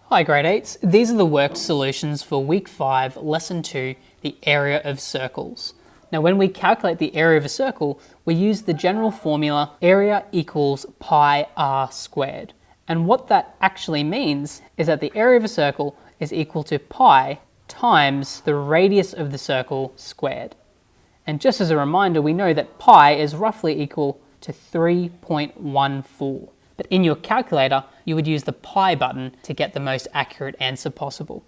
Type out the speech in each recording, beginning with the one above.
Hi grade 8s, these are the worked solutions for week 5, lesson 2, the area of circles. Now when we calculate the area of a circle, we use the general formula area equals pi r squared. And what that actually means is that the area of a circle is equal to pi times the radius of the circle squared. And just as a reminder, we know that pi is roughly equal to 3.14. But in your calculator, you would use the pi button to get the most accurate answer possible.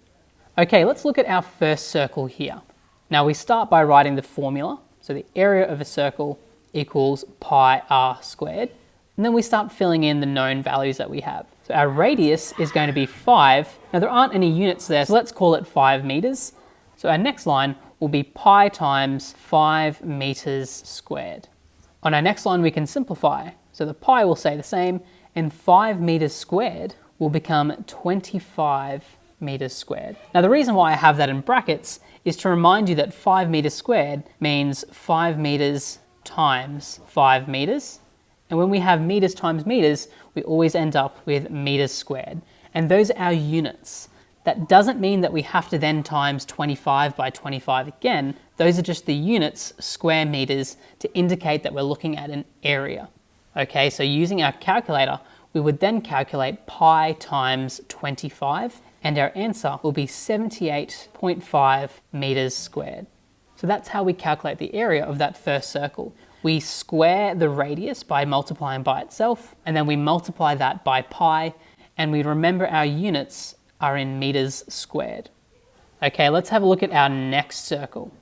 Okay, let's look at our first circle here. Now we start by writing the formula. So the area of a circle equals pi r squared. And then we start filling in the known values that we have. So our radius is going to be 5. Now there aren't any units there, so let's call it 5 meters. So our next line will be pi times 5 meters squared. On our next line we can simplify. So the pi will stay the same, and 5 meters squared will become 25 meters squared. Now the reason why I have that in brackets is to remind you that 5 meters squared means 5 meters times 5 meters. And when we have meters times meters, we always end up with meters squared. And those are our units. That doesn't mean that we have to then times 25 by 25 again. Those are just the units, square meters, to indicate that we're looking at an area. Okay, so using our calculator, we would then calculate pi times 25, and our answer will be 78.5 meters squared. So that's how we calculate the area of that first circle. We square the radius by multiplying by itself, and then we multiply that by pi, and we remember our units are in meters squared. Okay, let's have a look at our next circle.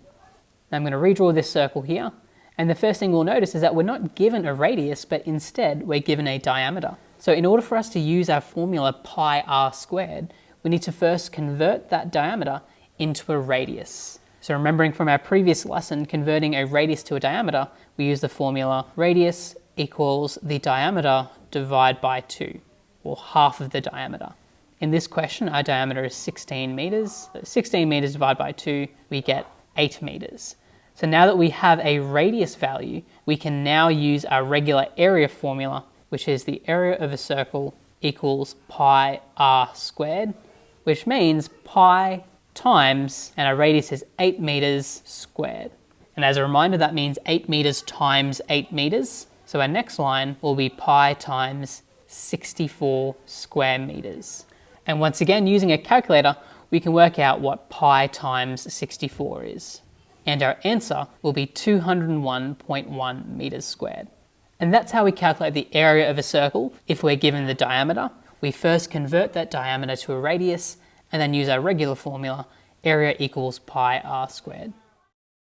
Now I'm going to redraw this circle here. And the first thing we'll notice is that we're not given a radius, but instead we're given a diameter. So in order for us to use our formula pi r squared, we need to first convert that diameter into a radius. So remembering from our previous lesson, converting a radius to a diameter, we use the formula radius equals the diameter divided by 2, or half of the diameter. In this question, our diameter is 16 meters. So 16 meters divided by 2, we get 8 meters. So now that we have a radius value, we can now use our regular area formula, which is the area of a circle equals pi r squared, which means pi times, and our radius is 8 meters squared. And as a reminder, that means 8 meters times 8 meters. So our next line will be pi times 64 square meters. And once again, using a calculator, we can work out what pi times 64 is. And our answer will be 201.1 meters squared. And that's how we calculate the area of a circle if we're given the diameter. We first convert that diameter to a radius and then use our regular formula, area equals pi r squared.